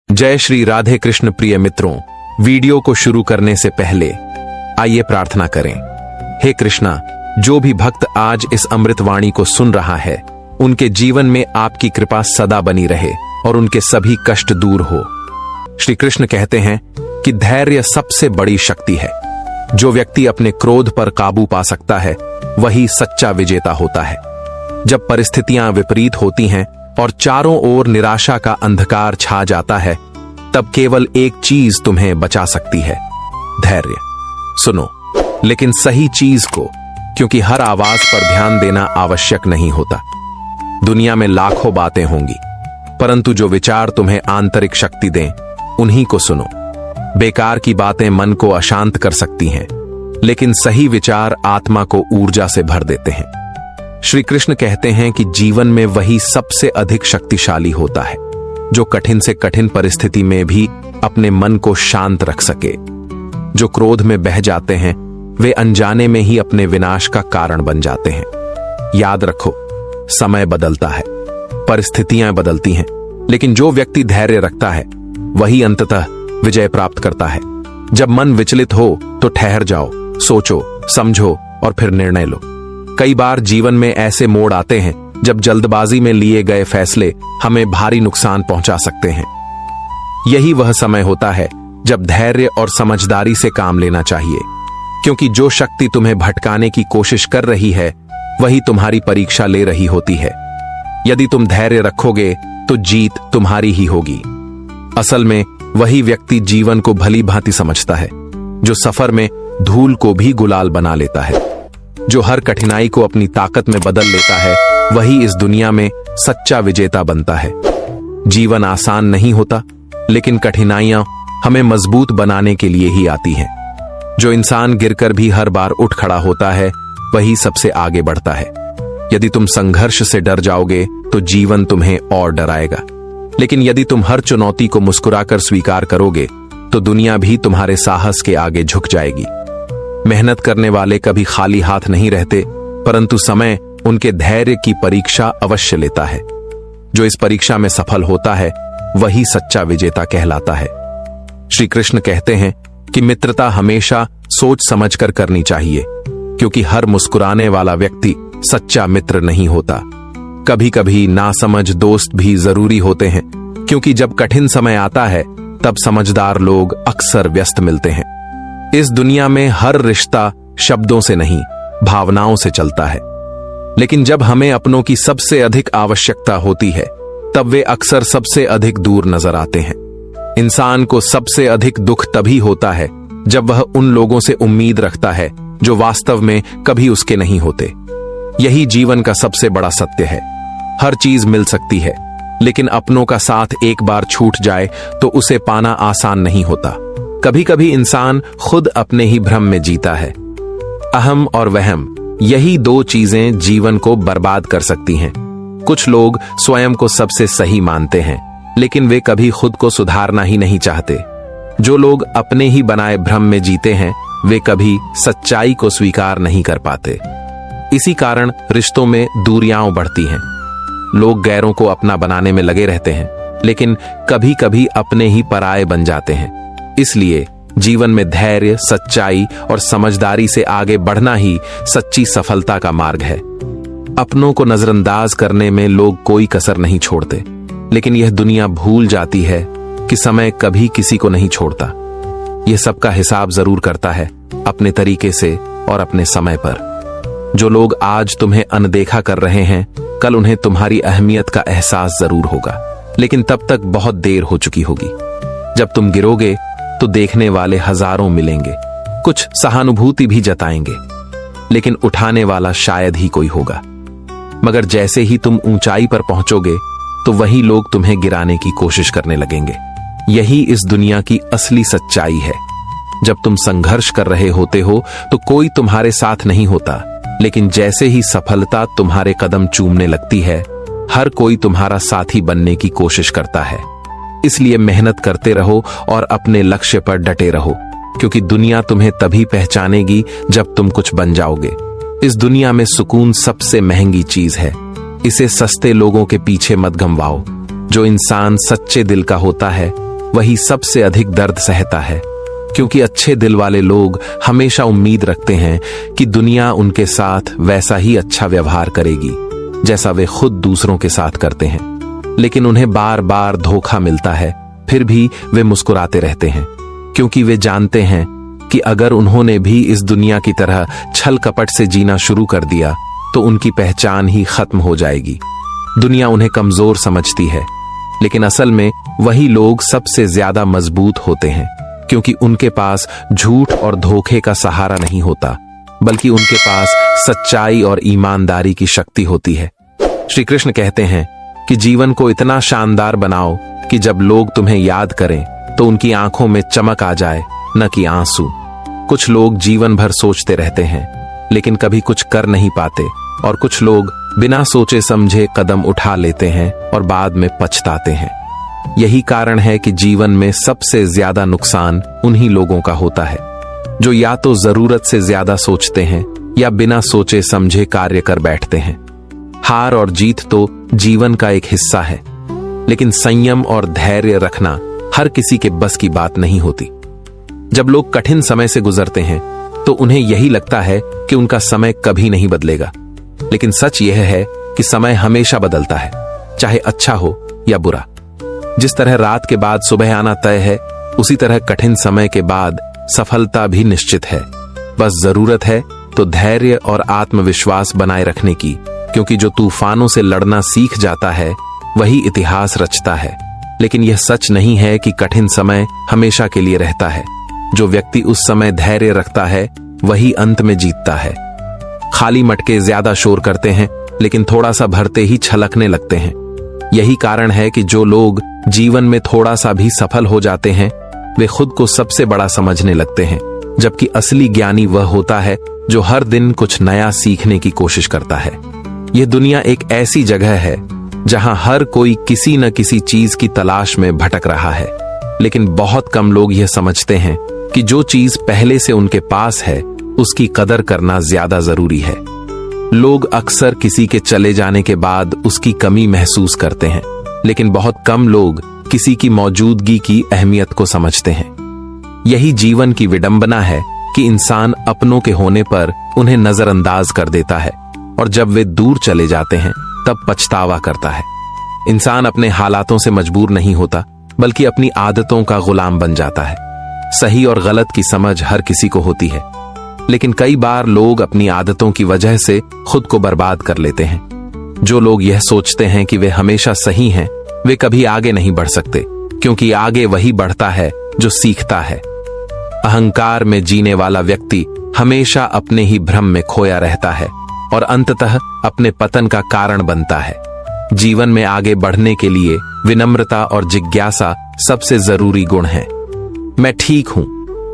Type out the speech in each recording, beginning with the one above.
जय श्री राधे कृष्ण। प्रिय मित्रों, वीडियो को शुरू करने से पहले आइए प्रार्थना करें। हे कृष्णा, जो भी भक्त आज इस अमृतवाणी को सुन रहा है, उनके जीवन में आपकी कृपा सदा बनी रहे और उनके सभी कष्ट दूर हो। श्री कृष्ण कहते हैं कि धैर्य सबसे बड़ी शक्ति है। जो व्यक्ति अपने क्रोध पर काबू पा सकता है, वही सच्चा विजेता होता है। जब परिस्थितियां विपरीत होती हैं और चारों ओर निराशा का अंधकार छा जाता है, तब केवल एक चीज तुम्हें बचा सकती है, धैर्य। सुनो, लेकिन सही चीज को, क्योंकि हर आवाज पर ध्यान देना आवश्यक नहीं होता। दुनिया में लाखों बातें होंगी, परंतु जो विचार तुम्हें आंतरिक शक्ति दें, उन्हीं को सुनो। बेकार की बातें मन को अशांत कर सकती हैं, लेकिन सही विचार आत्मा को ऊर्जा से भर देते हैं। श्री कृष्ण कहते हैं कि जीवन में वही सबसे अधिक शक्तिशाली होता है जो कठिन से कठिन परिस्थिति में भी अपने मन को शांत रख सके। जो क्रोध में बह जाते हैं, वे अनजाने में ही अपने विनाश का कारण बन जाते हैं। याद रखो, समय बदलता है, परिस्थितियां बदलती हैं, लेकिन जो व्यक्ति धैर्य रखता है, वही अंततः विजय प्राप्त करता है। जब मन विचलित हो तो ठहर जाओ, सोचो, समझो और फिर निर्णय लो। कई बार जीवन में ऐसे मोड़ आते हैं जब जल्दबाजी में लिए गए फैसले हमें भारी नुकसान पहुंचा सकते हैं। यही वह समय होता है जब धैर्य और समझदारी से काम लेना चाहिए, क्योंकि जो शक्ति तुम्हें भटकाने की कोशिश कर रही है, वही तुम्हारी परीक्षा ले रही होती है। यदि तुम धैर्य रखोगे तो जीत तुम्हारी ही होगी। असल में वही व्यक्ति जीवन को भली भांति समझता है, जो सफर में धूल को भी गुलाल बना लेता है। जो हर कठिनाई को अपनी ताकत में बदल लेता है, वही इस दुनिया में सच्चा विजेता बनता है। जीवन आसान नहीं होता, लेकिन कठिनाइयां हमें मजबूत बनाने के लिए ही आती हैं। जो इंसान गिरकर भी हर बार उठ खड़ा होता है, वही सबसे आगे बढ़ता है। यदि तुम संघर्ष से डर जाओगे तो जीवन तुम्हें और डराएगा, लेकिन यदि तुम हर चुनौती को मुस्कुराकर स्वीकार करोगे तो दुनिया भी तुम्हारे साहस के आगे झुक जाएगी। मेहनत करने वाले कभी खाली हाथ नहीं रहते, परंतु समय उनके धैर्य की परीक्षा अवश्य लेता है। जो इस परीक्षा में सफल होता है, वही सच्चा विजेता कहलाता है। श्री कृष्ण कहते हैं कि मित्रता हमेशा सोच समझकर करनी चाहिए, क्योंकि हर मुस्कुराने वाला व्यक्ति सच्चा मित्र नहीं होता। कभी कभी नासमझ दोस्त भी जरूरी होते हैं, क्योंकि जब कठिन समय आता है, तब समझदार लोग अक्सर व्यस्त मिलते हैं। इस दुनिया में हर रिश्ता शब्दों से नहीं, भावनाओं से चलता है, लेकिन जब हमें अपनों की सबसे अधिक आवश्यकता होती है, तब वे अक्सर सबसे अधिक दूर नजर आते हैं। इंसान को सबसे अधिक दुख तभी होता है जब वह उन लोगों से उम्मीद रखता है जो वास्तव में कभी उसके नहीं होते। यही जीवन का सबसे बड़ा सत्य है। हर चीज मिल सकती है, लेकिन अपनों का साथ एक बार छूट जाए तो उसे पाना आसान नहीं होता। कभी कभी इंसान खुद अपने ही भ्रम में जीता है। अहम और वहम, यही दो चीजें जीवन को बर्बाद कर सकती हैं। कुछ लोग स्वयं को सबसे सही मानते हैं, लेकिन वे कभी खुद को सुधारना ही नहीं चाहते। जो लोग अपने ही बनाए भ्रम में जीते हैं, वे कभी सच्चाई को स्वीकार नहीं कर पाते। इसी कारण रिश्तों में दूरियां बढ़ती हैं। लोग गैरों को अपना बनाने में लगे रहते हैं, लेकिन कभी कभी अपने ही पराये बन जाते हैं। इसलिए जीवन में धैर्य, सच्चाई और समझदारी से आगे बढ़ना ही सच्ची सफलता का मार्ग है। अपनों को नजरअंदाज करने में लोग कोई कसर नहीं छोड़ते, लेकिन यह दुनिया भूल जाती है कि समय कभी किसी को नहीं छोड़ता। यह सबका हिसाब जरूर करता है, अपने तरीके से और अपने समय पर। जो लोग आज तुम्हें अनदेखा कर रहे हैं, कल उन्हें तुम्हारी अहमियत का एहसास जरूर होगा, लेकिन तब तक बहुत देर हो चुकी होगी। जब तुम गिरोगे तो देखने वाले हजारों मिलेंगे, कुछ सहानुभूति भी जताएंगे, लेकिन उठाने वाला शायद ही कोई होगा। मगर जैसे ही तुम ऊंचाई पर पहुंचोगे, तो वही लोग तुम्हें गिराने की कोशिश करने लगेंगे। यही इस दुनिया की असली सच्चाई है। जब तुम संघर्ष कर रहे होते हो तो कोई तुम्हारे साथ नहीं होता, लेकिन जैसे ही सफलता तुम्हारे कदम चूमने लगती है, हर कोई तुम्हारा साथी बनने की कोशिश करता है। इसलिए मेहनत करते रहो और अपने लक्ष्य पर डटे रहो, क्योंकि दुनिया तुम्हें तभी पहचानेगी जब तुम कुछ बन जाओगे। इस दुनिया में सुकून सबसे महंगी चीज है। इसे सस्ते लोगों के पीछे मत गंवाओ। जो इंसान सच्चे दिल का होता है, वही सबसे अधिक दर्द सहता है, क्योंकि अच्छे दिल वाले लोग हमेशा उम्मीद रखते हैं कि दुनिया उनके साथ वैसा ही अच्छा व्यवहार करेगी जैसा वे खुद दूसरों के साथ करते हैं। लेकिन उन्हें बार बार धोखा मिलता है, फिर भी वे मुस्कुराते रहते हैं, क्योंकि वे जानते हैं कि अगर उन्होंने भी इस दुनिया की तरह छल कपट से जीना शुरू कर दिया तो उनकी पहचान ही खत्म हो जाएगी। दुनिया उन्हें कमजोर समझती है, लेकिन असल में वही लोग सबसे ज्यादा मजबूत होते हैं, क्योंकि उनके पास झूठ और धोखे का सहारा नहीं होता, बल्कि उनके पास सच्चाई और ईमानदारी की शक्ति होती है। श्री कृष्ण कहते हैं कि जीवन को इतना शानदार बनाओ कि जब लोग तुम्हें याद करें तो उनकी आंखों में चमक आ जाए, न कि आंसू। कुछ लोग जीवन भर सोचते रहते हैं, लेकिन कभी कुछ कर नहीं पाते, और कुछ लोग बिना सोचे समझे कदम उठा लेते हैं और बाद में पछताते हैं। यही कारण है कि जीवन में सबसे ज्यादा नुकसान उन्हीं लोगों का होता है जो या तो जरूरत से ज्यादा सोचते हैं या बिना सोचे समझे कार्य कर बैठते हैं। हार और जीत तो जीवन का एक हिस्सा है, लेकिन संयम और धैर्य रखना हर किसी के बस की बात नहीं होती। जब लोग कठिन समय से गुजरते हैं तो उन्हें यही लगता है कि उनका समय कभी नहीं बदलेगा, लेकिन सच यह है कि समय हमेशा बदलता है, चाहे अच्छा हो या बुरा। जिस तरह रात के बाद सुबह आना तय है, उसी तरह कठिन समय के बाद सफलता भी निश्चित है। बस जरूरत है तो धैर्य और आत्मविश्वास बनाए रखने की, क्योंकि जो तूफानों से लड़ना सीख जाता है वही इतिहास रचता है। लेकिन यह सच नहीं है कि कठिन समय हमेशा के लिए रहता है। जो व्यक्ति उस समय धैर्य रखता है वही अंत में जीतता है। खाली मटके ज्यादा शोर करते हैं, लेकिन थोड़ा सा भरते ही छलकने लगते हैं। यही कारण है कि जो लोग जीवन में थोड़ा सा भी सफल हो जाते हैं वे खुद को सबसे बड़ा समझने लगते हैं, जबकि असली ज्ञानी वह होता है जो हर दिन कुछ नया सीखने की कोशिश करता है। यह दुनिया एक ऐसी जगह है जहां हर कोई किसी न किसी चीज की तलाश में भटक रहा है, लेकिन बहुत कम लोग यह समझते हैं कि जो चीज पहले से उनके पास है उसकी कदर करना ज्यादा जरूरी है। लोग अक्सर किसी के चले जाने के बाद उसकी कमी महसूस करते हैं, लेकिन बहुत कम लोग किसी की मौजूदगी की अहमियत को समझते हैं। यही जीवन की विडंबना है कि इंसान अपनों के होने पर उन्हें नजरअंदाज कर देता है, और जब वे दूर चले जाते हैं तब पछतावा करता है। इंसान अपने हालातों से मजबूर नहीं होता, बल्कि अपनी आदतों का गुलाम बन जाता है। सही और गलत की समझ हर किसी को होती है, लेकिन कई बार लोग अपनी आदतों की वजह से खुद को बर्बाद कर लेते हैं। जो लोग यह सोचते हैं कि वे हमेशा सही हैं, वे कभी आगे नहीं बढ़ सकते, क्योंकि आगे वही बढ़ता है जो सीखता है। अहंकार में जीने वाला व्यक्ति हमेशा अपने ही भ्रम में खोया रहता है और अंततः अपने पतन का कारण बनता है। जीवन में आगे बढ़ने के लिए विनम्रता और जिज्ञासा सबसे जरूरी गुण हैं। मैं ठीक हूं,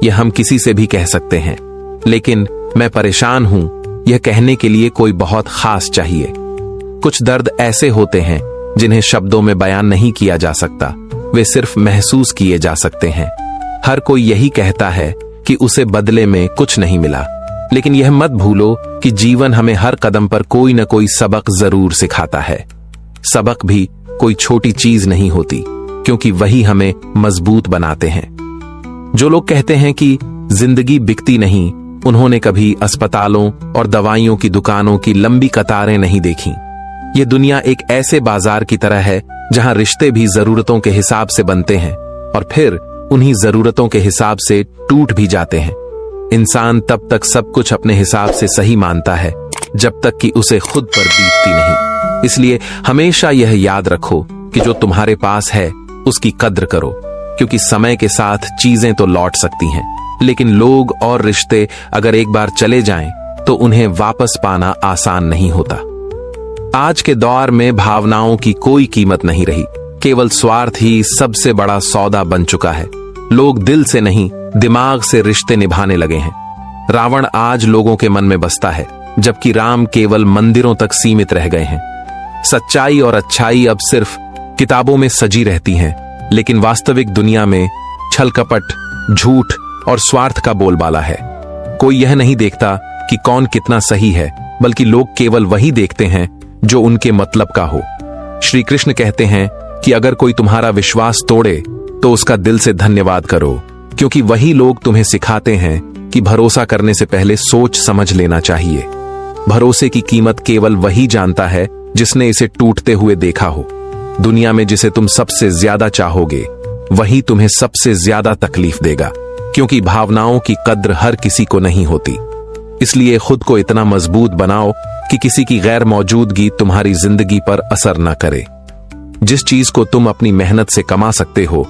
यह हम किसी से भी कह सकते हैं, लेकिन मैं परेशान हूं, यह कहने के लिए कोई बहुत खास चाहिए। कुछ दर्द ऐसे होते हैं जिन्हें शब्दों में बयान नहीं किया जा सकता, वे सिर्फ महसूस किए जा सकते हैं। हर कोई यही कहता है कि उसे बदले में कुछ नहीं मिला, लेकिन यह मत भूलो कि जीवन हमें हर कदम पर कोई न कोई सबक जरूर सिखाता है। सबक भी कोई छोटी चीज नहीं होती, क्योंकि वही हमें मजबूत बनाते हैं। जो लोग कहते हैं कि जिंदगी बिकती नहीं, उन्होंने कभी अस्पतालों और दवाइयों की दुकानों की लंबी कतारें नहीं देखी। ये दुनिया एक ऐसे बाजार की तरह है जहां रिश्ते भी जरूरतों के हिसाब से बनते हैं और फिर उन्हीं जरूरतों के हिसाब से टूट भी जाते हैं। इंसान तब तक सब कुछ अपने हिसाब से सही मानता है जब तक कि उसे खुद पर बीतती नहीं। इसलिए हमेशा यह याद रखो कि जो तुम्हारे पास है उसकी कद्र करो, क्योंकि समय के साथ चीजें तो लौट सकती हैं, लेकिन लोग और रिश्ते अगर एक बार चले जाएं तो उन्हें वापस पाना आसान नहीं होता। आज के दौर में भावनाओं की कोई कीमत नहीं रही, केवल स्वार्थ ही सबसे बड़ा सौदा बन चुका है। लोग दिल से नहीं, दिमाग से रिश्ते निभाने लगे हैं। रावण आज लोगों के मन में बसता है, जबकि राम केवल मंदिरों तक सीमित रह गए हैं। सच्चाई और अच्छाई अब सिर्फ किताबों में सजी रहती हैं, लेकिन वास्तविक दुनिया में छल कपट, झूठ और स्वार्थ का बोलबाला है। कोई यह नहीं देखता कि कौन कितना सही है, बल्कि लोग केवल वही देखते हैं जो उनके मतलब का हो। श्री कृष्ण कहते हैं कि अगर कोई तुम्हारा विश्वास तोड़े तो उसका दिल से धन्यवाद करो, क्योंकि वही लोग तुम्हें सिखाते हैं कि भरोसा करने से पहले सोच समझ लेना चाहिए। भरोसे की कीमत केवल वही जानता है जिसने इसे टूटते हुए देखा हो। दुनिया में जिसे तुम सबसे ज्यादा चाहोगे वही तुम्हें सबसे ज्यादा तकलीफ देगा, क्योंकि भावनाओं की कद्र हर किसी को नहीं होती। इसलिए खुद को इतना मजबूत बनाओ कि किसी की गैर मौजूदगी तुम्हारी जिंदगी पर असर न करे। जिस चीज को तुम अपनी मेहनत से कमा सकते हो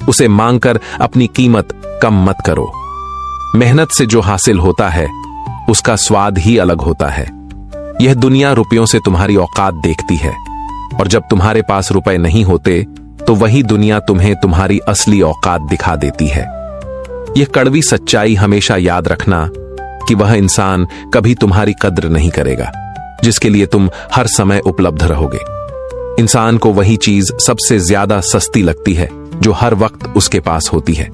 उसे मांगकर अपनी कीमत कम मत करो। मेहनत से जो हासिल होता है उसका स्वाद ही अलग होता है। यह दुनिया रुपयों से तुम्हारी औकात देखती है, और जब तुम्हारे पास रुपए नहीं होते तो वही दुनिया तुम्हें तुम्हारी असली औकात दिखा देती है। यह कड़वी सच्चाई हमेशा याद रखना कि वह इंसान कभी तुम्हारी कद्र नहीं करेगा जिसके लिए तुम हर समय उपलब्ध रहोगे। इंसान को वही चीज सबसे ज्यादा सस्ती लगती है जो हर वक्त उसके पास होती है।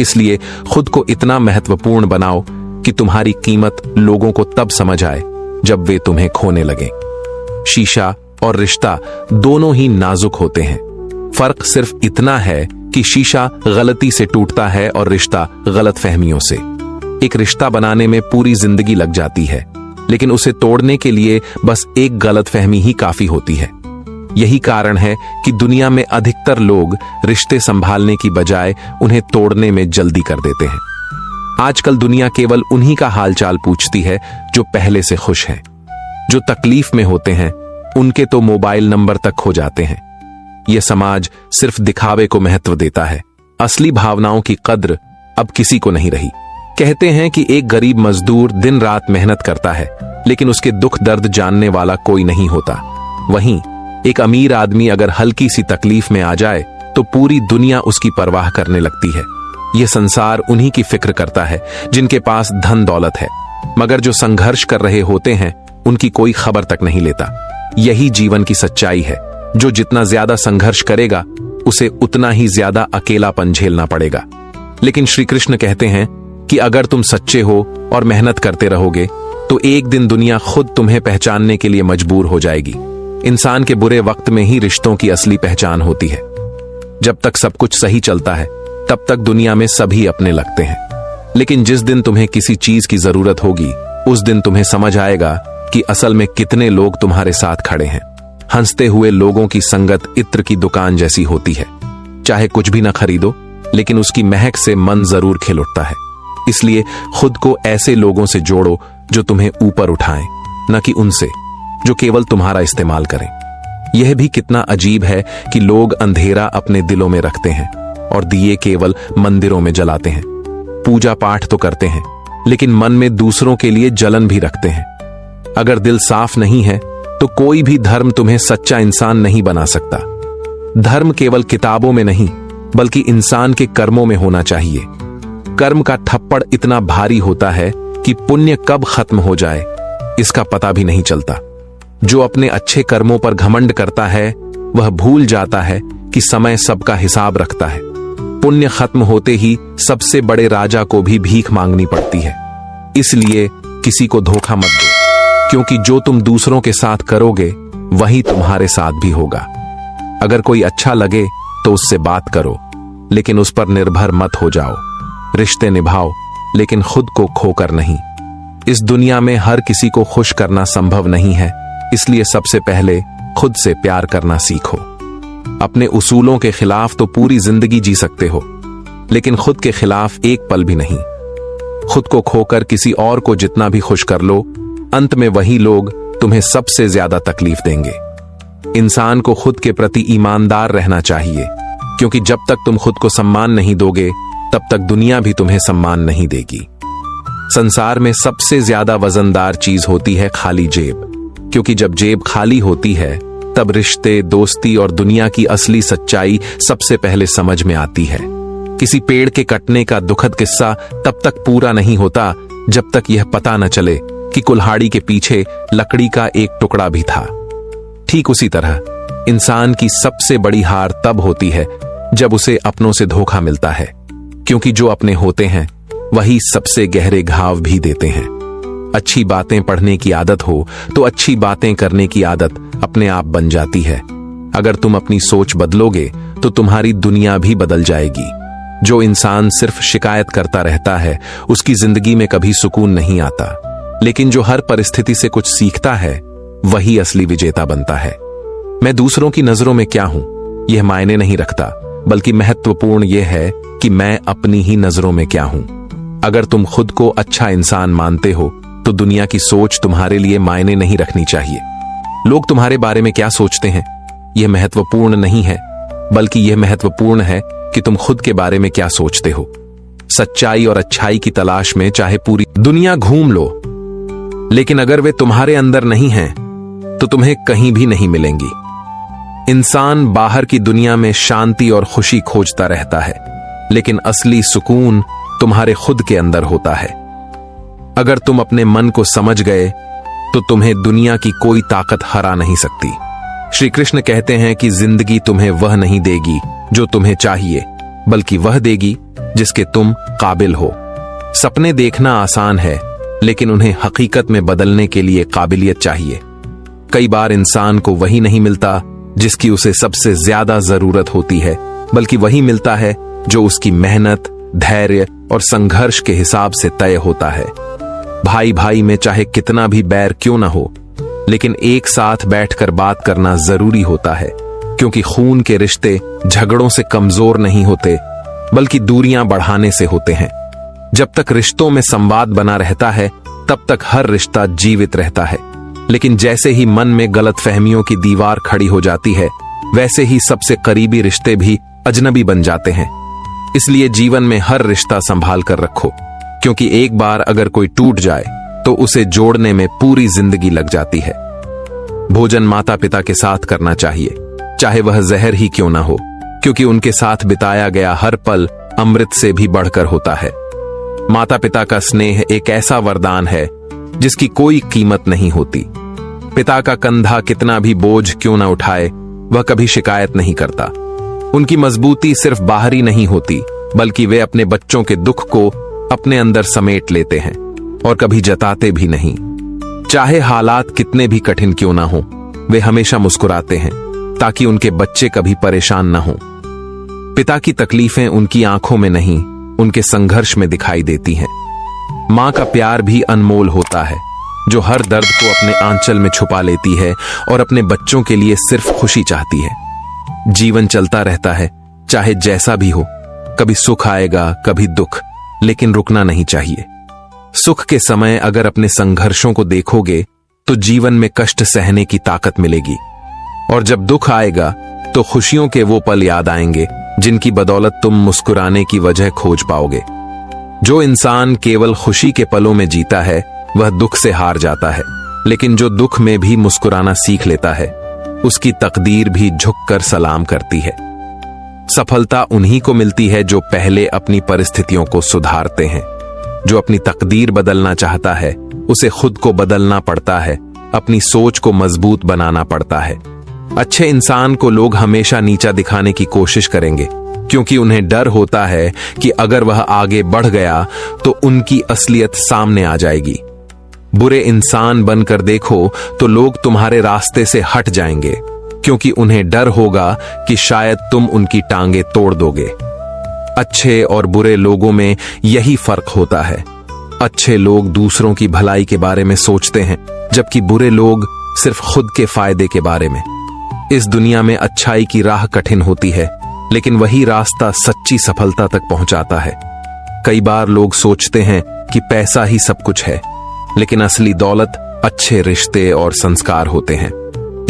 इसलिए खुद को इतना महत्वपूर्ण बनाओ कि तुम्हारी कीमत लोगों को तब समझ आए जब वे तुम्हें खोने लगें। शीशा और रिश्ता दोनों ही नाजुक होते हैं। फर्क सिर्फ इतना है कि शीशा गलती से टूटता है और रिश्ता गलतफहमियों से। एक रिश्ता बनाने में पूरी जिंदगी लग जाती है, लेकिन उसे तोड़ने के लिए बस एक गलतफहमी ही काफी होती है। यही कारण है कि दुनिया में अधिकतर लोग रिश्ते संभालने की बजाय उन्हें तोड़ने में जल्दी कर देते हैं। आजकल दुनिया केवल उन्हीं का हालचाल पूछती है जो पहले से खुश हैं। जो तकलीफ में होते हैं उनके तो मोबाइल नंबर तक खो जाते हैं। यह समाज सिर्फ दिखावे को महत्व देता है। असली भावनाओं की कद्र अब किसी को नहीं रही। कहते हैं कि एक गरीब मजदूर दिन रात मेहनत करता है, लेकिन उसके दुख दर्द जानने वाला कोई नहीं होता। वहीं एक अमीर आदमी अगर हल्की सी तकलीफ में आ जाए तो पूरी दुनिया उसकी परवाह करने लगती है। यह संसार उन्हीं की फिक्र करता है जिनके पास धन दौलत है, मगर जो संघर्ष कर रहे होते हैं उनकी कोई खबर तक नहीं लेता। यही जीवन की सच्चाई है। जो जितना ज्यादा संघर्ष करेगा उसे उतना ही ज्यादा अकेलापन झेलना पड़ेगा। लेकिन श्री कृष्ण कहते हैं कि अगर तुम सच्चे हो और मेहनत करते रहोगे तो एक दिन दुनिया खुद तुम्हें पहचानने के लिए मजबूर हो जाएगी। इंसान के बुरे वक्त में ही रिश्तों की असली पहचान होती है। जब तक सब कुछ सही चलता है तब तक दुनिया में सभी अपने लगते हैं, लेकिन जिस दिन तुम्हें किसी चीज की जरूरत होगी उस दिन तुम्हें समझ आएगा कि असल में कितने लोग तुम्हारे साथ खड़े हैं। हंसते हुए लोगों की संगत इत्र की दुकान जैसी होती है। चाहे कुछ भी ना खरीदो, लेकिन उसकी महक से मन जरूर खिल उठता है। इसलिए खुद को ऐसे लोगों से जोड़ो जो तुम्हें ऊपर उठाएं, न कि उनसे जो केवल तुम्हारा इस्तेमाल करें। यह भी कितना अजीब है कि लोग अंधेरा अपने दिलों में रखते हैं और दिए केवल मंदिरों में जलाते हैं। पूजा पाठ तो करते हैं, लेकिन मन में दूसरों के लिए जलन भी रखते हैं। अगर दिल साफ नहीं है तो कोई भी धर्म तुम्हें सच्चा इंसान नहीं बना सकता। धर्म केवल किताबों में नहीं बल्कि इंसान के कर्मों में होना चाहिए। कर्म का थप्पड़ इतना भारी होता है कि पुण्य कब खत्म हो जाए इसका पता भी नहीं चलता। जो अपने अच्छे कर्मों पर घमंड करता है वह भूल जाता है कि समय सबका हिसाब रखता है। पुण्य खत्म होते ही सबसे बड़े राजा को भी भीख मांगनी पड़ती है। इसलिए किसी को धोखा मत दो, क्योंकि जो तुम दूसरों के साथ करोगे वही तुम्हारे साथ भी होगा। अगर कोई अच्छा लगे तो उससे बात करो, लेकिन उस पर निर्भर मत हो जाओ। रिश्ते निभाओ, लेकिन खुद को खोकर नहीं। इस दुनिया में हर किसी को खुश करना संभव नहीं है, इसलिए सबसे पहले खुद से प्यार करना सीखो। अपने उसूलों के खिलाफ तो पूरी जिंदगी जी सकते हो, लेकिन खुद के खिलाफ एक पल भी नहीं। खुद को खोकर किसी और को जितना भी खुश कर लो, अंत में वही लोग तुम्हें सबसे ज्यादा तकलीफ देंगे। इंसान को खुद के प्रति ईमानदार रहना चाहिए, क्योंकि जब तक तुम खुद को सम्मान नहीं दोगे तब तक दुनिया भी तुम्हें सम्मान नहीं देगी। संसार में सबसे ज्यादा वजनदार चीज होती है खाली जेब, क्योंकि जब जेब खाली होती है तब रिश्ते, दोस्ती और दुनिया की असली सच्चाई सबसे पहले समझ में आती है। किसी पेड़ के कटने का दुखद किस्सा तब तक पूरा नहीं होता जब तक यह पता न चले कि कुल्हाड़ी के पीछे लकड़ी का एक टुकड़ा भी था। ठीक उसी तरह इंसान की सबसे बड़ी हार तब होती है जब उसे अपनों से धोखा मिलता है, क्योंकि जो अपने होते हैं वही सबसे गहरे घाव भी देते हैं। अच्छी बातें पढ़ने की आदत हो तो अच्छी बातें करने की आदत अपने आप बन जाती है। अगर तुम अपनी सोच बदलोगे तो तुम्हारी दुनिया भी बदल जाएगी। जो इंसान सिर्फ शिकायत करता रहता है उसकी जिंदगी में कभी सुकून नहीं आता, लेकिन जो हर परिस्थिति से कुछ सीखता है वही असली विजेता बनता है। मैं दूसरों की नजरों में क्या हूं यह मायने नहीं रखता, बल्कि महत्वपूर्ण यह है कि मैं अपनी ही नजरों में क्या हूं। अगर तुम खुद को अच्छा इंसान मानते हो तो दुनिया की सोच तुम्हारे लिए मायने नहीं रखनी चाहिए। लोग तुम्हारे बारे में क्या सोचते हैं यह महत्वपूर्ण नहीं है, बल्कि यह महत्वपूर्ण है कि तुम खुद के बारे में क्या सोचते हो। सच्चाई और अच्छाई की तलाश में चाहे पूरी दुनिया घूम लो, लेकिन अगर वे तुम्हारे अंदर नहीं हैं तो तुम्हें कहीं भी नहीं मिलेंगी। इंसान बाहर की दुनिया में शांति और खुशी खोजता रहता है, लेकिन असली सुकून तुम्हारे खुद के अंदर होता है। अगर तुम अपने मन को समझ गए तो तुम्हें दुनिया की कोई ताकत हरा नहीं सकती। श्री कृष्ण कहते हैं कि जिंदगी तुम्हें वह नहीं देगी जो तुम्हें चाहिए, बल्कि वह देगी जिसके तुम काबिल हो। सपने देखना आसान है, लेकिन उन्हें हकीकत में बदलने के लिए काबिलियत चाहिए। कई बार इंसान को वही नहीं मिलता जिसकी उसे सबसे ज्यादा जरूरत होती है, बल्कि वही मिलता है जो उसकी मेहनत, धैर्य और संघर्ष के हिसाब से तय होता है। भाई भाई में चाहे कितना भी बैर क्यों ना हो, लेकिन एक साथ बैठकर बात करना जरूरी होता है, क्योंकि खून के रिश्ते झगड़ों से कमजोर नहीं होते, बल्कि दूरियां बढ़ाने से होते हैं। जब तक रिश्तों में संवाद बना रहता है तब तक हर रिश्ता जीवित रहता है, लेकिन जैसे ही मन में गलतफहमियों की दीवार खड़ी हो जाती है, वैसे ही सबसे करीबी रिश्ते भी अजनबी बन जाते हैं। इसलिए जीवन में हर रिश्ता संभाल कर रखो, क्योंकि एक बार अगर कोई टूट जाए तो उसे जोड़ने में पूरी जिंदगी लग जाती है। भोजन माता पिता के साथ करना चाहिए, चाहे वह जहर ही क्यों ना हो, क्योंकि उनके साथ बिताया गया हर पल अमृत से भी बढ़कर होता है। माता पिता का स्नेह एक ऐसा वरदान है जिसकी कोई कीमत नहीं होती। पिता का कंधा कितना भी बोझ क्यों ना उठाए, वह कभी शिकायत नहीं करता। उनकी मजबूती सिर्फ बाहरी नहीं होती, बल्कि वे अपने बच्चों के दुख को अपने अंदर समेट लेते हैं और कभी जताते भी नहीं। चाहे हालात कितने भी कठिन क्यों ना हो, वे हमेशा मुस्कुराते हैं ताकि उनके बच्चे कभी परेशान ना हो। पिता की तकलीफें उनकी आंखों में नहीं, उनके संघर्ष में दिखाई देती हैं। मां का प्यार भी अनमोल होता है, जो हर दर्द को अपने आंचल में छुपा लेती है और अपने बच्चों के लिए सिर्फ खुशी चाहती है। जीवन चलता रहता है, चाहे जैसा भी हो, कभी सुख आएगा कभी दुख, लेकिन रुकना नहीं चाहिए। सुख के समय अगर अपने संघर्षों को देखोगे तो जीवन में कष्ट सहने की ताकत मिलेगी, और जब दुख आएगा तो खुशियों के वो पल याद आएंगे जिनकी बदौलत तुम मुस्कुराने की वजह खोज पाओगे। जो इंसान केवल खुशी के पलों में जीता है वह दुख से हार जाता है, लेकिन जो दुख में भी मुस्कुराना सीख लेता है उसकी तकदीर भी झुककर सलाम करती है। सफलता उन्हीं को मिलती है जो पहले अपनी परिस्थितियों को सुधारते हैं। जो अपनी तकदीर बदलना चाहता है उसे खुद को बदलना पड़ता है, अपनी सोच को मजबूत बनाना पड़ता है। अच्छे इंसान को लोग हमेशा नीचा दिखाने की कोशिश करेंगे, क्योंकि उन्हें डर होता है कि अगर वह आगे बढ़ गया तो उनकी असलियत सामने आ जाएगी। बुरे इंसान बनकर देखो तो लोग तुम्हारे रास्ते से हट जाएंगे, क्योंकि उन्हें डर होगा कि शायद तुम उनकी टांगे तोड़ दोगे। अच्छे और बुरे लोगों में यही फर्क होता है। अच्छे लोग दूसरों की भलाई के बारे में सोचते हैं, जबकि बुरे लोग सिर्फ खुद के फायदे के बारे में। इस दुनिया में अच्छाई की राह कठिन होती है, लेकिन वही रास्ता सच्ची सफलता तक पहुंचाता है। कई बार लोग सोचते हैं कि पैसा ही सब कुछ है, लेकिन असली दौलत अच्छे रिश्ते और संस्कार होते हैं।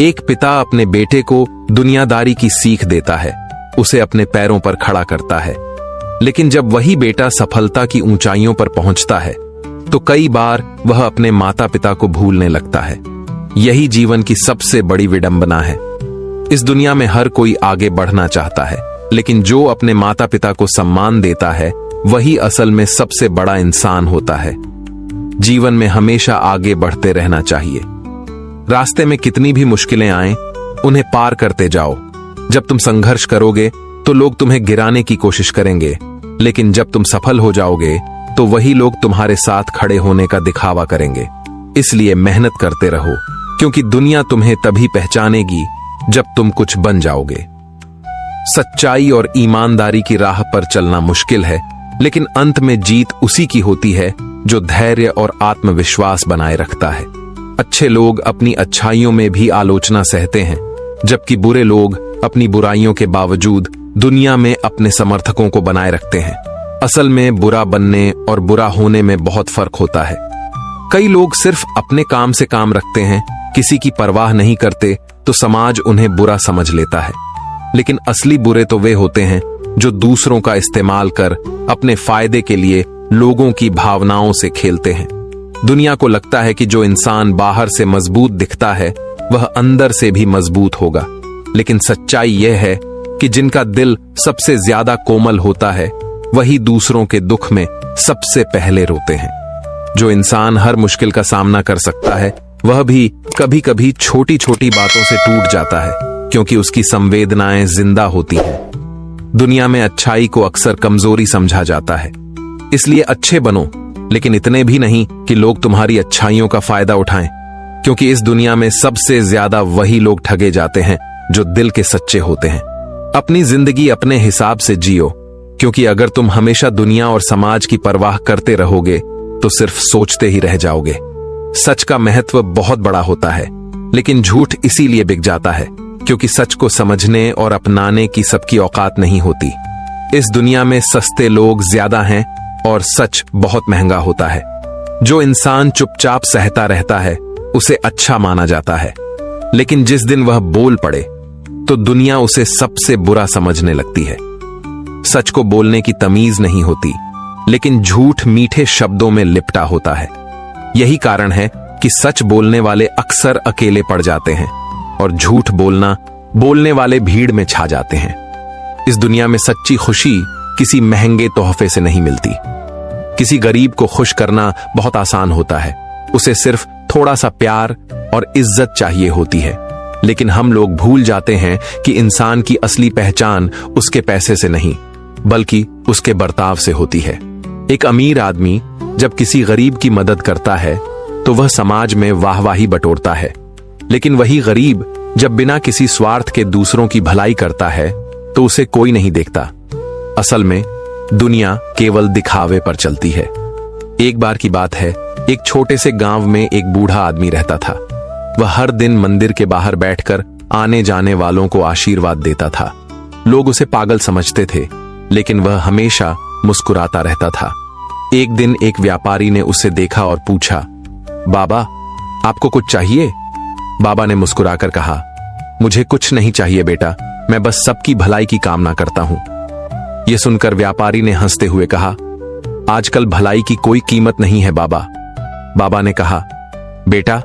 एक पिता अपने बेटे को दुनियादारी की सीख देता है, उसे अपने पैरों पर खड़ा करता है, लेकिन जब वही बेटा सफलता की ऊंचाइयों पर पहुंचता है तो कई बार वह अपने माता पिता को भूलने लगता है। यही जीवन की सबसे बड़ी विडंबना है। इस दुनिया में हर कोई आगे बढ़ना चाहता है, लेकिन जो अपने माता पिता को सम्मान देता है वही असल में सबसे बड़ा इंसान होता है। जीवन में हमेशा आगे बढ़ते रहना चाहिए। रास्ते में कितनी भी मुश्किलें आएं, उन्हें पार करते जाओ। जब तुम संघर्ष करोगे तो लोग तुम्हें गिराने की कोशिश करेंगे, लेकिन जब तुम सफल हो जाओगे तो वही लोग तुम्हारे साथ खड़े होने का दिखावा करेंगे। इसलिए मेहनत करते रहो, क्योंकि दुनिया तुम्हें तभी पहचानेगी जब तुम कुछ बन जाओगे। सच्चाई और ईमानदारी की राह पर चलना मुश्किल है, लेकिन अंत में जीत उसी की होती है जो धैर्य और आत्मविश्वास बनाए रखता है। अच्छे लोग अपनी अच्छाइयों में भी आलोचना सहते हैं, जबकि बुरे लोग अपनी बुराइयों के बावजूद दुनिया में अपने समर्थकों को बनाए रखते हैं। असल में बुरा बनने और बुरा होने में बहुत फर्क होता है। कई लोग सिर्फ अपने काम से काम रखते हैं, किसी की परवाह नहीं करते, तो समाज उन्हें बुरा समझ लेता है। लेकिन असली बुरे तो वे होते हैं जो दूसरों का इस्तेमाल कर अपने फायदे के लिए लोगों की भावनाओं से खेलते हैं। दुनिया को लगता है कि जो इंसान बाहर से मजबूत दिखता है वह अंदर से भी मजबूत होगा, लेकिन सच्चाई यह है कि जिनका दिल सबसे ज्यादा कोमल होता है वही दूसरों के दुख में सबसे पहले रोते हैं। जो इंसान हर मुश्किल का सामना कर सकता है वह भी कभी कभी छोटी छोटी बातों से टूट जाता है, क्योंकि उसकी संवेदनाएं जिंदा होती हैं। दुनिया में अच्छाई को अक्सर कमजोरी समझा जाता है, इसलिए अच्छे बनो, लेकिन इतने भी नहीं कि लोग तुम्हारी अच्छाइयों का फायदा उठाएं, क्योंकि इस दुनिया में सबसे ज्यादा वही लोग ठगे जाते हैं जो दिल के सच्चे होते हैं। अपनी जिंदगी अपने हिसाब से जियो, क्योंकि अगर तुम हमेशा दुनिया और समाज की परवाह करते रहोगे तो सिर्फ सोचते ही रह जाओगे। सच का महत्व बहुत बड़ा होता है, लेकिन झूठ इसीलिए बिक जाता है क्योंकि सच को समझने और अपनाने की सबकी औकात नहीं होती। इस दुनिया में सस्ते लोग ज्यादा हैं और सच बहुत महंगा होता है। जो इंसान चुपचाप सहता रहता है उसे अच्छा माना जाता है, लेकिन जिस दिन वह बोल पड़े तो दुनिया उसे सबसे बुरा समझने लगती है। सच को बोलने की तमीज नहीं होती, लेकिन झूठ मीठे शब्दों में लिपटा होता है। यही कारण है कि सच बोलने वाले अक्सर अकेले पड़ जाते हैं और झूठ बोलने वाले भीड़ में छा जाते हैं। इस दुनिया में सच्ची खुशी किसी महंगे तोहफे से नहीं मिलती। किसी गरीब को खुश करना बहुत आसान होता है, उसे सिर्फ थोड़ा सा प्यार और इज्जत चाहिए होती है। लेकिन हम लोग भूल जाते हैं कि इंसान की असली पहचान उसके पैसे से नहीं, बल्कि उसके बर्ताव से होती है। एक अमीर आदमी जब किसी गरीब की मदद करता है तो वह समाज में वाहवाही बटोरता है, लेकिन वही गरीब जब बिना किसी स्वार्थ के दूसरों की भलाई करता है तो उसे कोई नहीं देखता। असल में दुनिया केवल दिखावे पर चलती है। एक बार की बात है, एक छोटे से गांव में एक बूढ़ा आदमी रहता था। वह हर दिन मंदिर के बाहर बैठकर आने जाने वालों को आशीर्वाद देता था। लोग उसे पागल समझते थे, लेकिन वह हमेशा मुस्कुराता रहता था। एक दिन एक व्यापारी ने उसे देखा और पूछा, बाबा, आपको कुछ चाहिए? बाबा ने मुस्कुराकर कहा, मुझे कुछ नहीं चाहिए बेटा, मैं बस सबकी भलाई की कामना करता हूं। यह सुनकर व्यापारी ने हंसते हुए कहा, आजकल भलाई की कोई कीमत नहीं है बाबा। बाबा ने कहा, बेटा,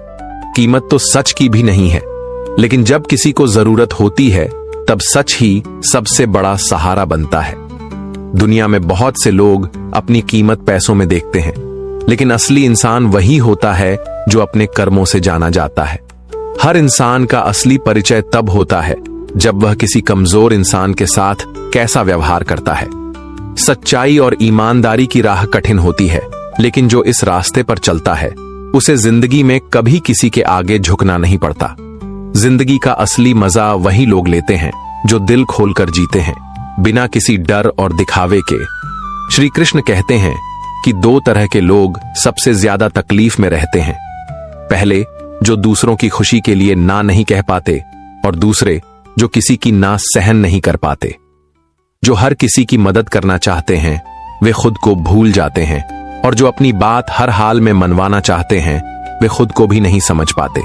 कीमत तो सच की भी नहीं है, लेकिन जब किसी को जरूरत होती है तब सच ही सबसे बड़ा सहारा बनता है। दुनिया में बहुत से लोग अपनी कीमत पैसों में देखते हैं, लेकिन असली इंसान वही होता है जो अपने कर्मों से जाना जाता है। हर इंसान का असली परिचय तब होता है जब वह किसी कमजोर इंसान के साथ कैसा व्यवहार करता है। सच्चाई और ईमानदारी की राह कठिन होती है, लेकिन जो इस रास्ते पर चलता है उसे जिंदगी में कभी किसी के आगे झुकना नहीं पड़ता। जिंदगी का असली मजा वही लोग लेते हैं जो दिल खोलकर जीते हैं, बिना किसी डर और दिखावे के। श्री कृष्ण कहते हैं कि दो तरह के लोग सबसे ज्यादा तकलीफ में रहते हैं। पहले जो दूसरों की खुशी के लिए ना नहीं कह पाते, और दूसरे जो किसी की ना सहन नहीं कर पाते। जो हर किसी की मदद करना चाहते हैं वे खुद को भूल जाते हैं, और जो अपनी बात हर हाल में मनवाना चाहते हैं वे खुद को भी नहीं समझ पाते।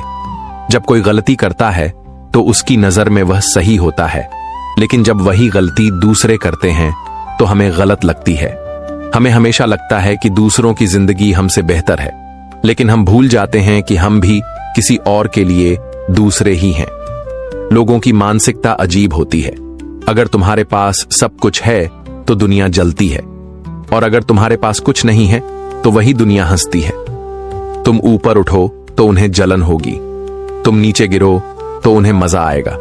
जब कोई गलती करता है तो उसकी नजर में वह सही होता है, लेकिन जब वही गलती दूसरे करते हैं तो हमें गलत लगती है। हमें हमेशा लगता है कि दूसरों की जिंदगी हमसे बेहतर है, लेकिन हम भूल जाते हैं कि हम भी किसी और के लिए दूसरे ही हैं। लोगों की मानसिकता अजीब होती है। अगर तुम्हारे पास सब कुछ है तो दुनिया जलती है, और अगर तुम्हारे पास कुछ नहीं है तो वही दुनिया हंसती है। तुम ऊपर उठो तो उन्हें जलन होगी, तुम नीचे गिरो तो उन्हें मजा आएगा।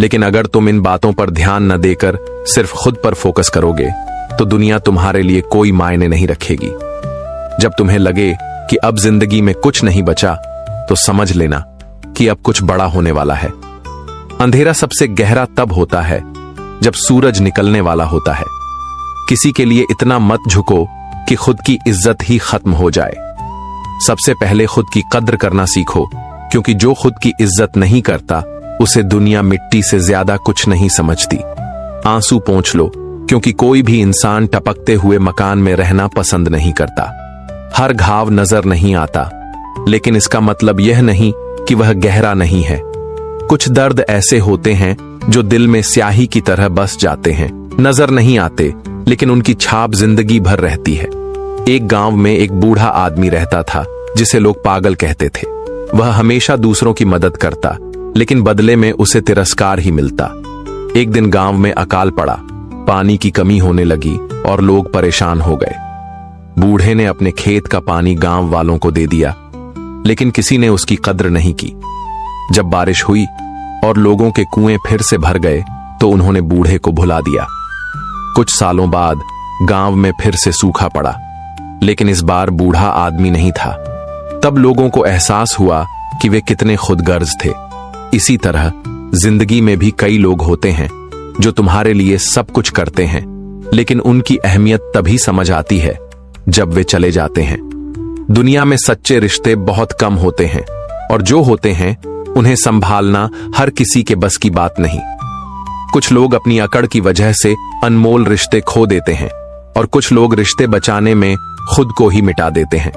लेकिन अगर तुम इन बातों पर ध्यान न देकर सिर्फ खुद पर फोकस करोगे तो दुनिया तुम्हारे लिए कोई मायने नहीं रखेगी। जब तुम्हें लगे कि अब जिंदगी में कुछ नहीं बचा तो समझ लेना कि अब कुछ बड़ा होने वाला है। अंधेरा सबसे गहरा तब होता है जब सूरज निकलने वाला होता है। किसी के लिए इतना मत झुको कि खुद की इज्जत ही खत्म हो जाए। सबसे पहले खुद की कद्र करना सीखो, क्योंकि जो खुद की इज्जत नहीं करता उसे दुनिया मिट्टी से ज्यादा कुछ नहीं समझती। आंसू पोंछ लो, क्योंकि कोई भी इंसान टपकते हुए मकान में रहना पसंद नहीं करता। हर घाव नजर नहीं आता, लेकिन इसका मतलब यह नहीं कि वह गहरा नहीं है। कुछ दर्द ऐसे होते हैं जो दिल में स्याही की तरह बस जाते हैं, नजर नहीं आते, लेकिन उनकी छाप जिंदगी भर रहती है। एक गांव में एक बूढ़ा आदमी रहता था जिसे लोग पागल कहते थे। वह हमेशा दूसरों की मदद करता, लेकिन बदले में उसे तिरस्कार ही मिलता। एक दिन गांव में अकाल पड़ा, पानी की कमी होने लगी और लोग परेशान हो गए। बूढ़े ने अपने खेत का पानी गांव वालों को दे दिया, लेकिन किसी ने उसकी कद्र नहीं की। जब बारिश हुई और लोगों के कुएं फिर से भर गए तो उन्होंने बूढ़े को भुला दिया। कुछ सालों बाद गांव में फिर से सूखा पड़ा, लेकिन इस बार बूढ़ा आदमी नहीं था। तब लोगों को एहसास हुआ कि वे कितने खुदगर्ज थे। इसी तरह जिंदगी में भी कई लोग होते हैं जो तुम्हारे लिए सब कुछ करते हैं, लेकिन उनकी अहमियत तभी समझ आती है जब वे चले जाते हैं। दुनिया में सच्चे रिश्ते बहुत कम होते हैं, और जो होते हैं उन्हें संभालना हर किसी के बस की बात नहीं। कुछ लोग अपनी अकड़ की वजह से अनमोल रिश्ते खो देते हैं, और कुछ लोग रिश्ते बचाने में खुद को ही मिटा देते हैं।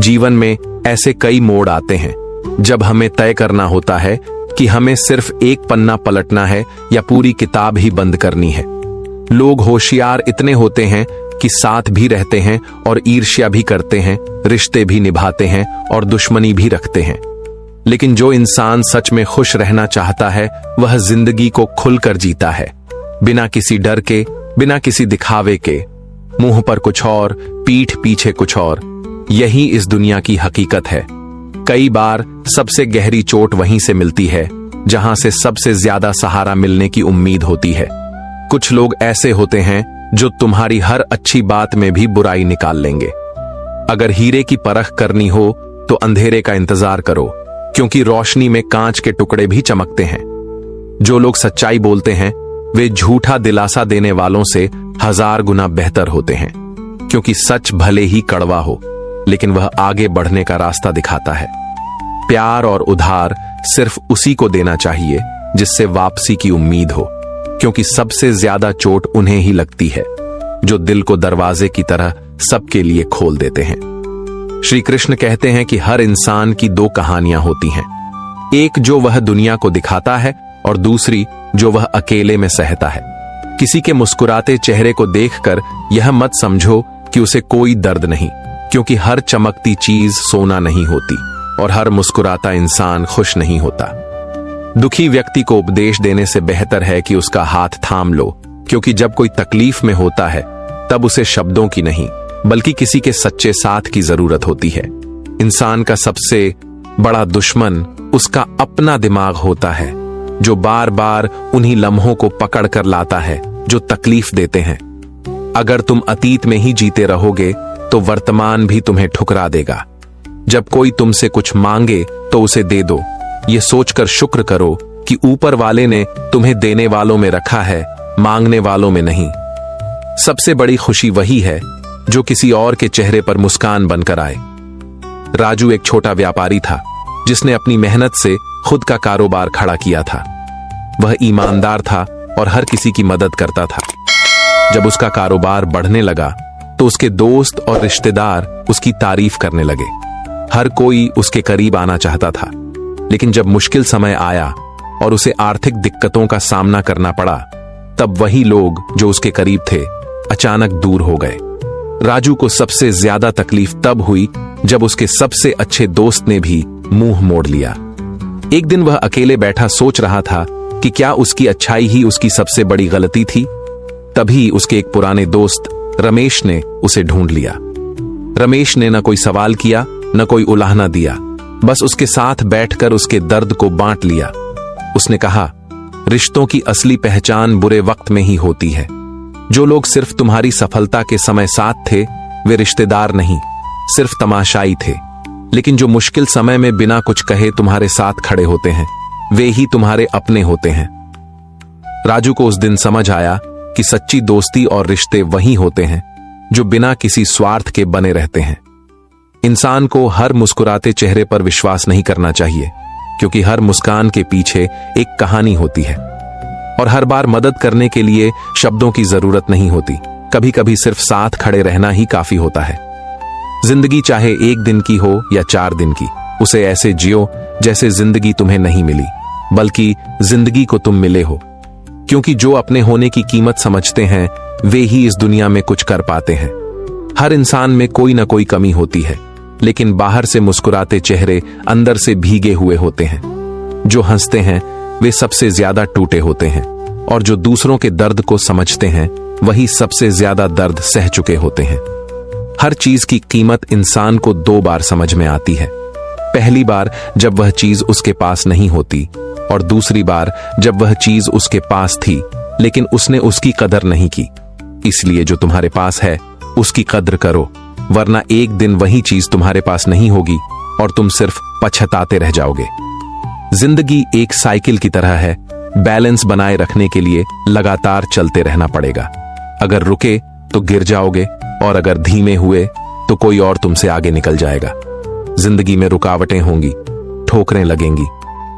जीवन में ऐसे कई मोड़ आते हैं जब हमें तय करना होता है कि हमें सिर्फ एक पन्ना पलटना है या पूरी किताब ही बंद करनी है। लोग होशियार इतने होते हैं कि साथ भी रहते हैं और ईर्ष्या भी करते हैं, रिश्ते भी निभाते हैं और दुश्मनी भी रखते हैं। लेकिन जो इंसान सच में खुश रहना चाहता है वह जिंदगी को खुलकर जीता है, बिना किसी डर के, बिना किसी दिखावे के। मुंह पर कुछ और, पीठ पीछे कुछ और। यही इस दुनिया की हकीकत है। कई बार सबसे गहरी चोट वहीं से मिलती है जहां से सबसे ज्यादा सहारा मिलने की उम्मीद होती है। कुछ लोग ऐसे होते हैं जो तुम्हारी हर अच्छी बात में भी बुराई निकाल लेंगे। अगर हीरे की परख करनी हो तो अंधेरे का इंतजार करो, क्योंकि रोशनी में कांच के टुकड़े भी चमकते हैं। जो लोग सच्चाई बोलते हैं वे झूठा दिलासा देने वालों से 1000 गुना बेहतर होते हैं, क्योंकि सच भले ही कड़वा हो, लेकिन वह आगे बढ़ने का रास्ता दिखाता है। प्यार और उधार सिर्फ उसी को देना चाहिए जिससे वापसी की उम्मीद हो, क्योंकि सबसे ज्यादा चोट उन्हें ही लगती है जो दिल को दरवाजे की तरह सबके लिए खोल देते हैं। श्री कृष्ण कहते हैं कि हर इंसान की 2 कहानियां होती हैं, एक जो वह दुनिया को दिखाता है और दूसरी जो वह अकेले में सहता है। किसी के मुस्कुराते चेहरे को देखकर यह मत समझो कि उसे कोई दर्द नहीं, क्योंकि हर चमकती चीज सोना नहीं होती और हर मुस्कुराता इंसान खुश नहीं होता। दुखी व्यक्ति को उपदेश देने से बेहतर है कि उसका हाथ थाम लो, क्योंकि जब कोई तकलीफ में होता है तब उसे शब्दों की नहीं बल्कि किसी के सच्चे साथ की जरूरत होती है। इंसान का सबसे बड़ा दुश्मन उसका अपना दिमाग होता है, जो बार बार उन्हीं लम्हों को पकड़ कर लाता है जो तकलीफ देते हैं। अगर तुम अतीत में ही जीते रहोगे तो वर्तमान भी तुम्हें ठुकरा देगा। जब कोई तुमसे कुछ मांगे तो उसे दे दो, ये सोचकर शुक्र करो कि ऊपर वाले ने तुम्हें देने वालों में रखा है, मांगने वालों में नहीं। सबसे बड़ी खुशी वही है जो किसी और के चेहरे पर मुस्कान बनकर आए। राजू एक छोटा व्यापारी था जिसने अपनी मेहनत से खुद का कारोबार खड़ा किया था। वह ईमानदार था और हर किसी की मदद करता था। जब उसका कारोबार बढ़ने लगा तो उसके दोस्त और रिश्तेदार उसकी तारीफ करने लगे। हर कोई उसके करीब आना चाहता था, लेकिन जब मुश्किल समय आया और उसे आर्थिक दिक्कतों का सामना करना पड़ा, तब वही लोग जो उसके करीब थे अचानक दूर हो गए। राजू को सबसे ज्यादा तकलीफ तब हुई जब उसके सबसे अच्छे दोस्त ने भी मुंह मोड़ लिया। एक दिन वह अकेले बैठा सोच रहा था कि क्या उसकी अच्छाई ही उसकी सबसे बड़ी गलती थी। तभी उसके एक पुराने दोस्त रमेश ने उसे ढूंढ लिया। रमेश ने न कोई सवाल किया, न कोई उलाहना दिया, बस उसके साथ बैठकर उसके दर्द को बांट लिया। उसने कहा, रिश्तों की असली पहचान बुरे वक्त में ही होती है। जो लोग सिर्फ तुम्हारी सफलता के समय साथ थे वे रिश्तेदार नहीं, सिर्फ तमाशाई थे। लेकिन जो मुश्किल समय में बिना कुछ कहे तुम्हारे साथ खड़े होते हैं वे ही तुम्हारे अपने होते हैं। राजू को उस दिन समझ आया कि सच्ची दोस्ती और रिश्ते वही होते हैं जो बिना किसी स्वार्थ के बने रहते हैं। इंसान को हर मुस्कुराते चेहरे पर विश्वास नहीं करना चाहिए, क्योंकि हर मुस्कान के पीछे एक कहानी होती है। और हर बार मदद करने के लिए शब्दों की जरूरत नहीं होती, कभी कभी सिर्फ साथ खड़े रहना ही काफी होता है। जिंदगी चाहे 1 दिन की हो या 4 दिन की, उसे ऐसे जियो जैसे जिंदगी तुम्हें नहीं मिली, बल्कि जिंदगी को तुम मिले हो। क्योंकि जो अपने होने की कीमत समझते हैं वे ही इस दुनिया में कुछ कर पाते हैं। हर इंसान में कोई ना कोई कमी होती है, लेकिन बाहर से मुस्कुराते चेहरे अंदर से भीगे हुए होते हैं। जो हंसते हैं वे सबसे ज्यादा टूटे होते हैं, और जो दूसरों के दर्द को समझते हैं वही सबसे ज्यादा दर्द सह चुके होते हैं। हर चीज की कीमत इंसान को 2 बार समझ में आती है। पहली बार जब वह चीज उसके पास नहीं होती, और दूसरी बार जब वह चीज उसके पास थी लेकिन उसने उसकी कदर नहीं की। इसलिए जो तुम्हारे पास है उसकी कद्र करो, वरना एक दिन वही चीज तुम्हारे पास नहीं होगी और तुम सिर्फ पछताते रह जाओगे। जिंदगी एक साइकिल की तरह है, बैलेंस बनाए रखने के लिए लगातार चलते रहना पड़ेगा। अगर रुके तो गिर जाओगे, और अगर धीमे हुए तो कोई और तुमसे आगे निकल जाएगा। जिंदगी में रुकावटें होंगी, ठोकरें लगेंगी,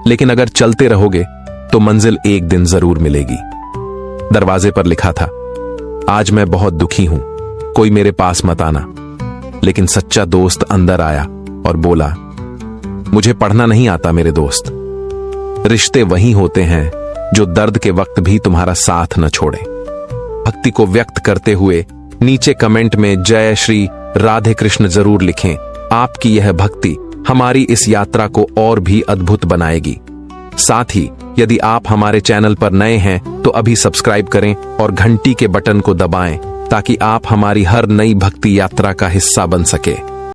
लेकिन अगर चलते रहोगे तो मंजिल एक दिन जरूर मिलेगी। दरवाजे पर लिखा था, आज मैं बहुत दुखी हूं, कोई मेरे पास मत आना। लेकिन सच्चा दोस्त अंदर आया और बोला, मुझे पढ़ना नहीं आता मेरे दोस्त। रिश्ते वही होते हैं जो दर्द के वक्त भी तुम्हारा साथ न छोड़े। भक्ति को व्यक्त करते हुए नीचे कमेंट में जय श्री राधे कृष्ण जरूर लिखें। आपकी यह भक्ति हमारी इस यात्रा को और भी अद्भुत बनाएगी। साथ ही यदि आप हमारे चैनल पर नए हैं तो अभी सब्सक्राइब करें और घंटी के बटन को दबाएं, ताकि आप हमारी हर नई भक्ति यात्रा का हिस्सा बन सके।